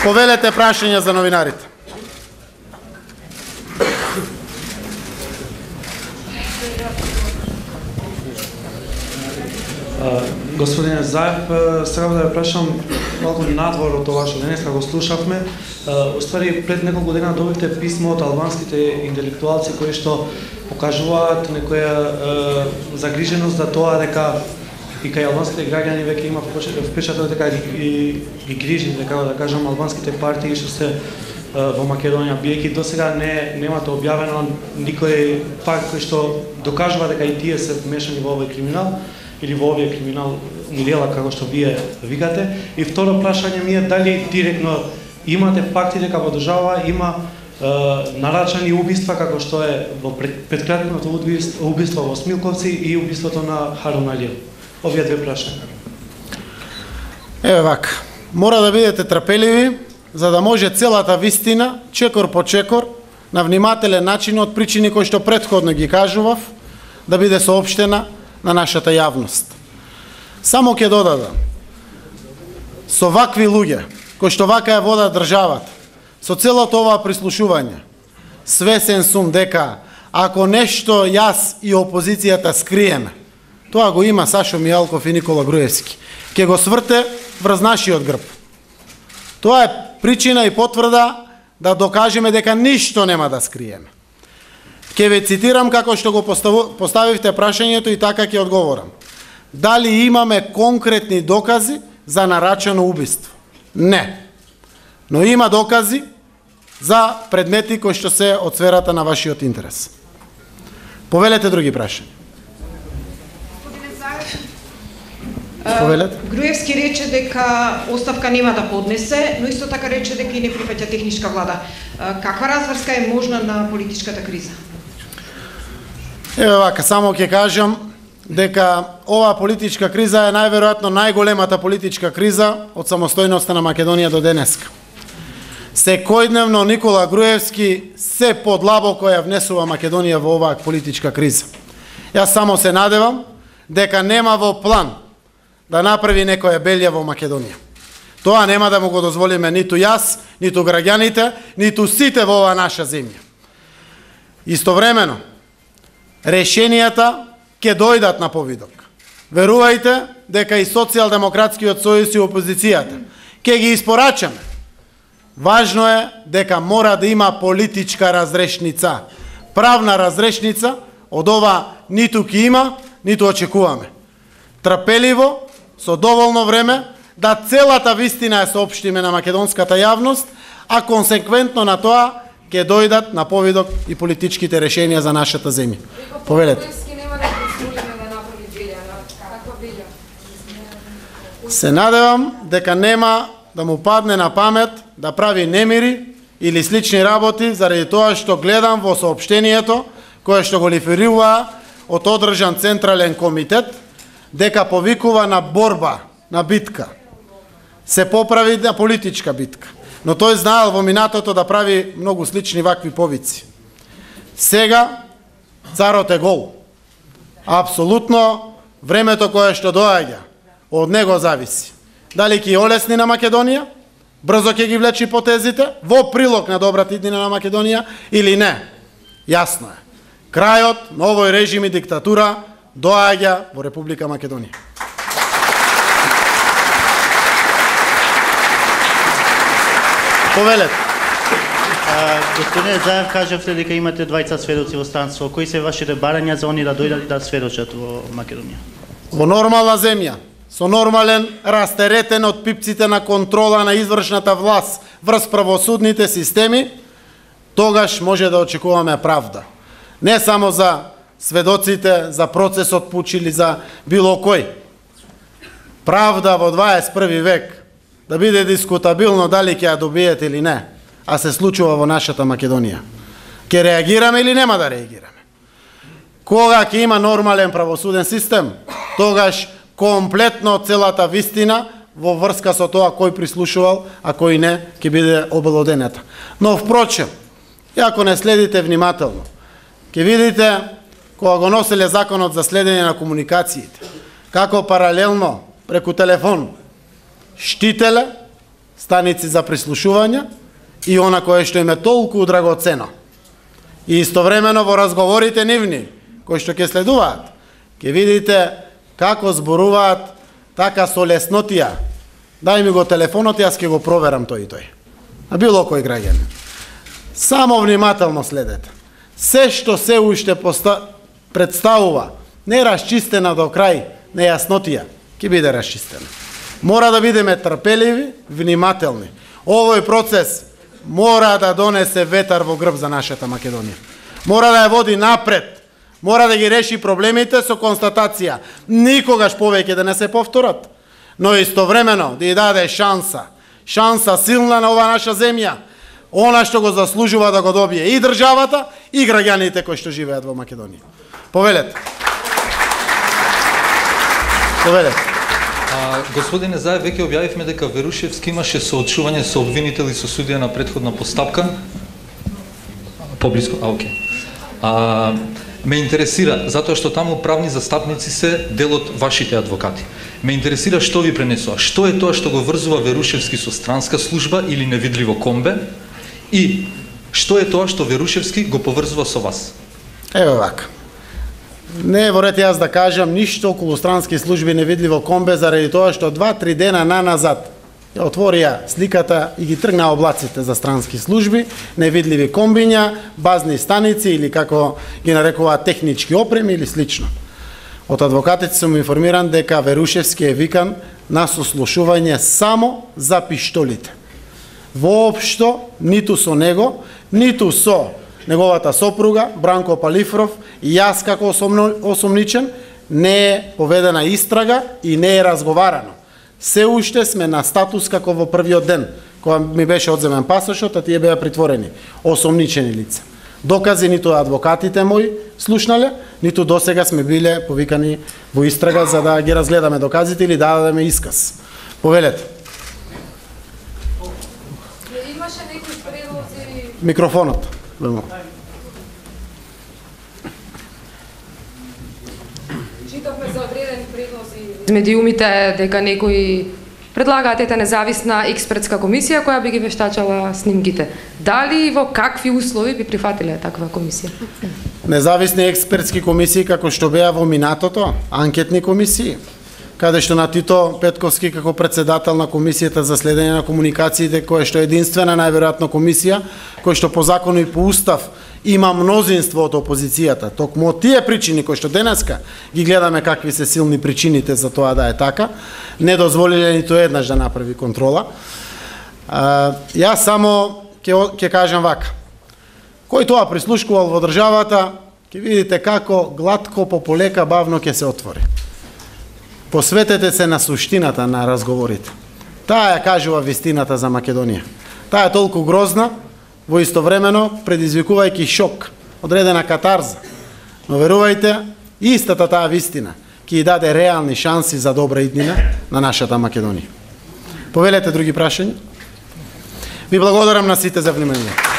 Повелете прашања за новинарите. Господине Заев, сега да ја прашам малку надвор од тоа што денеска го слушавме. Уствари, пред неколку дена добивте писмо од албанските интелектуалци кои што покажуваат некоја загриженост за тоа дека и кај албанските граѓани веќе има впечаток дека ги грижи, дека да кажам албанските партии што се во Македонија, биејќи досега немате објавено никој факт кој што докажува дека и тие се вмешани во овој криминал или во овие криминал милела, како што вие викате. И второ прашање ми е дали директно имате факти дека во држава има нарачани убиства, како што е во преткратното убиство во Смилковци и убиството на Харун Алиев. Овие две прашања. Еве вака, мора да бидете трпеливи, за да може целата вистина, чекор по чекор, на внимателен начин од причини кои што претходно ги кажував, да биде соопштена на нашата јавност. Само ќе додадам, со вакви луѓе, кои што вака ја водат државата, со целото ова прислушување, свесен сум дека ако нешто јас и опозицијата скриеме, тоа го има Сашо Мијалков и Никола Груевски, ќе го сврте врз нашиот грб. Тоа е причина и потврда да докажеме дека ништо нема да скриеме. Ќе ве цитирам како што го поставивте прашањето и така ќе одговорам. Дали имаме конкретни докази за нарачано убиство? Не. Но има докази за предмети кои што се од сферата на вашиот интерес. Повелете други прашања. Груевски рече дека оставка нема да поднесе, но исто така рече дека и не прифаќа техничка влада. Каква разврска е можна на политичката криза? Еве вака, само ќе кажам дека оваа политичка криза е најверојатно најголемата политичка криза од самостојноста на Македонија до денеска. Секојдневно Никола Груевски се подлабоко ја внесува Македонија во оваа политичка криза. Јас само се надевам дека нема во план да направи некоја белја во Македонија. Тоа нема да му го дозволиме ниту јас, ниту граѓаните, ниту сите во оваа наша земја. Истовремено, решенијата ќе дојдат на повидок. Верувајте дека и Социјалдемократскиот сојуз и опозицијата ќе ги испорачаме. Важно е дека мора да има политичка разрешница. Правна разрешница од ова ниту ќе има, ниту очекуваме. Трпеливо, со доволно време, да целата вистина ја соопштиме на македонската јавност, а консеквентно на тоа ќе дојдат на повидок и политичките решенија за нашата земја. Повелете. Се надевам дека нема да му падне на памет да прави немири или слични работи заради тоа што гледам во соопштението кое што го лиферува од одржан Централен комитет дека повикува на борба, на битка. Се поправи на политичка битка. Но тој знаел во минатото да прави многу слични вакви повици. Сега царот е гол. Апсолутно времето кое што доаѓа од него зависи. Дали ќе олесни на Македонија, брзо ќе ги влечи потезите во прилог на добрата иднина на Македонија или не. Јасно е. Крајот на овој режим и диктатура доаѓа во Република Македонија. Повелете. Господине Заев, кажавте дека имате двајца сведоци во станство. Кои се вашите барања за они да дојдат и да сведочат во Македонија? Во нормална земја, со нормален, растеретен од пипците на контрола на извршната власт врз правосудните системи, тогаш може да очекуваме правда. Не само за сведоците, за процесот Пуч или за било кој. Правда во 21 век да биде дискутабилно дали ќе ја добиете или не, а се случува во нашата Македонија. Ќе реагираме или нема да реагираме? Кога ќе има нормален правосуден систем, тогаш комплетно целата вистина во врска со тоа кој прислушувал, а кој не, ќе биде обелоденета. Но впрочем, ако не следите внимателно, ќе видите кога го носеле законот за следење на комуникациите, како паралелно преку телефон штителе станици за прислушување и она кое што им е толку драгоцено. И истовремено во разговорите нивни, кои што ќе следуваат, ќе видите како зборуваат така со леснотија. Дај ми го телефонот, јас ќе го проверам тој и тој. На било кој граѓанин. Само внимателно следете. Се што се уште представува нерасчистена до крај нејаснотија, ќе биде расчистена. Мора да бидеме трпеливи, внимателни. Овој процес мора да донесе ветар во грб за нашата Македонија. Мора да ја води напред. Мора да ги реши проблемите со констатација. Никогаш повеќе да не се повторат. Но истовремено да ја даде шанса. Шанса силна на ова наша земја. Она што го заслужува да го добие и државата, и граѓаните кои што живеат во Македонија. Повелете. Повелете. Господине Заев, веќе објавивме дека Верушевски имаше соочување со обвинител и со судија на претходна постапка. Поблиско, окей. Ме интересира, затоа што таму правни застапници се дел од вашите адвокати. Ме интересира што ви пренесува. Што е тоа што го врзува Верушевски со странска служба или невидливо комбе? И што е тоа што Верушевски го поврзува со вас? Еве вака. Не е во ред јас да кажам ништо околу странски служби невидливо комбе заради тоа што 2-3 дена наназад ја отворија сликата и ги тргна облаците за странски служби, невидливи комбиња, базни станици или како ги нарекуваат технички опреми или слично. Од адвокатите сум информиран дека Верушевски е викан на сослушување само за пиштолите. Воопшто ниту со него, ниту со неговата сопруга Бранко Палифров и јас како осомничен не е поведена истрага и не е разговарано. Се уште сме на статус како во првиот ден, кога ми беше одземен пасошот, а тие беа притворени, осомничени лица. Докази ниту адвокатите мои слушнале, ниту досега сме биле повикани во истрага за да ги разгледаме доказите или да дадеме исказ. Повелете. Имаше некои предлози... Микрофонот. Читавме за одредени предлози медиумите дека некои предлагаат ета независна експертска комисија која би ги вештачала снимките. Дали и во какви услови би прифатиле таква комисија? Независни експертски комисии како што беа во минатото, анкетни комисии, каде што на Тито Петковски како председател на комисијата за следење на комуникациите, која што е единствена најверојатно комисија, која што по закон и по устав има мнозинство од опозицијата. Токму од тие причини кои што денеска ги гледаме какви се силни причините за тоа да е така, не дозволиле ниту еднаш да направи контрола. Јас само ќе кажам вака. Кој тоа прислушкувал во државата, ќе видите како глатко, пополека, бавно ќе се отвори. Посветете се на суштината на разговорите. Таа ја кажува вистината за Македонија. Таа е толку грозна, во истовремено предизвикувајќи шок, одредена катарза. Но верувајте, истата таа вистина ќе ја даде реални шанси за добра иднина на нашата Македонија. Повелете други прашања. Ви благодарам на сите за внимание.